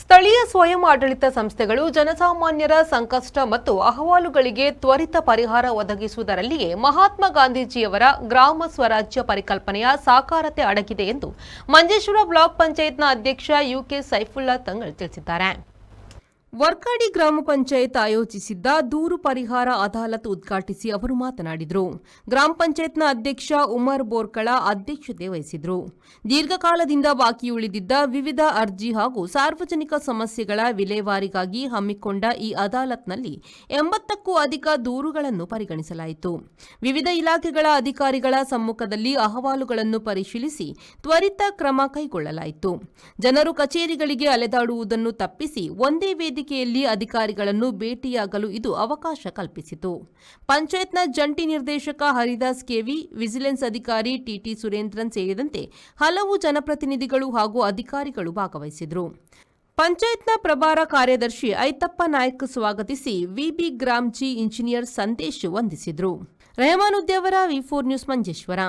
ಸ್ಥಳೀಯ ಸ್ವಯಂ ಆಡಳಿತ ಸಂಸ್ಥೆಗಳು ಜನಸಾಮಾನ್ಯರ ಸಂಕಷ್ಟ ಮತ್ತು ಅಹವಾಲುಗಳಿಗೆ ತ್ವರಿತ ಪರಿಹಾರ ಒದಗಿಸುವುದರಲ್ಲಿಯೇ ಮಹಾತ್ಮ ಗಾಂಧೀಜಿಯವರ ಗ್ರಾಮ ಸ್ವರಾಜ್ಯ ಪರಿಕಲ್ಪನೆಯ ಸಾಕಾರತೆ ಅಡಗಿದೆ ಎಂದು ಮಂಜೇಶ್ವರ ಬ್ಲಾಕ್ ಪಂಚಾಯತ್ನ ಅಧ್ಯಕ್ಷ ಯುಕೆ ಸೈಫುಲ್ಲಾ ತಂಗಳ್ ತಿಳಿಸಿದ್ದಾರೆ. ವರ್ಕಾಡಿ ಗ್ರಾಮ ಪಂಚಾಯತ್ ಆಯೋಜಿಸಿದ್ದ ದೂರು ಪರಿಹಾರ ಅದಾಲತ್ ಉದ್ಘಾಟಿಸಿ ಅವರು ಮಾತನಾಡಿದರು. ಗ್ರಾಮ ಪಂಚಾಯತ್ನ ಅಧ್ಯಕ್ಷ ಉಮರ್ ಬೋರ್ಕಳ ಅಧ್ಯಕ್ಷತೆ ವಹಿಸಿದರು. ದೀರ್ಘಕಾಲದಿಂದ ಬಾಕಿ ಉಳಿದಿದ್ದ ವಿವಿಧ ಅರ್ಜಿ ಹಾಗೂ ಸಾರ್ವಜನಿಕ ಸಮಸ್ಯೆಗಳ ವಿಲೇವಾರಿಗಾಗಿ ಹಮ್ಮಿಕೊಂಡ ಈ ಅದಾಲತ್ನಲ್ಲಿ 80ಕ್ಕೂ ಅಧಿಕ ದೂರುಗಳನ್ನು ಪರಿಗಣಿಸಲಾಯಿತು. ವಿವಿಧ ಇಲಾಖೆಗಳ ಅಧಿಕಾರಿಗಳ ಸಮ್ಮುಖದಲ್ಲಿ ಅಹವಾಲುಗಳನ್ನು ಪರಿಶೀಲಿಸಿ ತ್ವರಿತ ಕ್ರಮ ಕೈಗೊಳ್ಳಲಾಯಿತು. ಜನರು ಕಚೇರಿಗಳಿಗೆ ಅಲೆದಾಡುವುದನ್ನು ತಪ್ಪಿಸಿ ಒಂದೇ ವೇದಿಕೆಯಲ್ಲಿ ಅಧಿಕಾರಿಗಳನ್ನು ಭೇಟಿಯಾಗಲು ಇದು ಅವಕಾಶ ಕಲ್ಪಿಸಿತು. ಪಂಚಾಯತ್ನ ಜಂಟಿ ನಿರ್ದೇಶಕ ಹರಿದಾಸ್ ಕೆವಿ, ವಿಜಿಲೆನ್ಸ್ ಅಧಿಕಾರಿ ಟಿಟಿ ಸುರೇಂದ್ರನ್ ಸೇರಿದಂತೆ ಹಲವು ಜನಪ್ರತಿನಿಧಿಗಳು ಹಾಗೂ ಅಧಿಕಾರಿಗಳು ಭಾಗವಹಿಸಿದರು. ಪಂಚಾಯತ್ನ ಪ್ರಭಾರ ಕಾರ್ಯದರ್ಶಿ ಐತಪ್ಪ ನಾಯ್ಕ್ ಸ್ವಾಗತಿಸಿ ವಿಬಿ ಗ್ರಾಮ್ಜಿ ಇಂಜಿನಿಯರ್ ಸಂದೇಶ್ ವಂದಿಸಿದರು. ರೆಹಮಾನ್ ಉದ್ಯಾವರ, ವಿ4 ನ್ಯೂಸ್, ಮಂಜೇಶ್ವರ.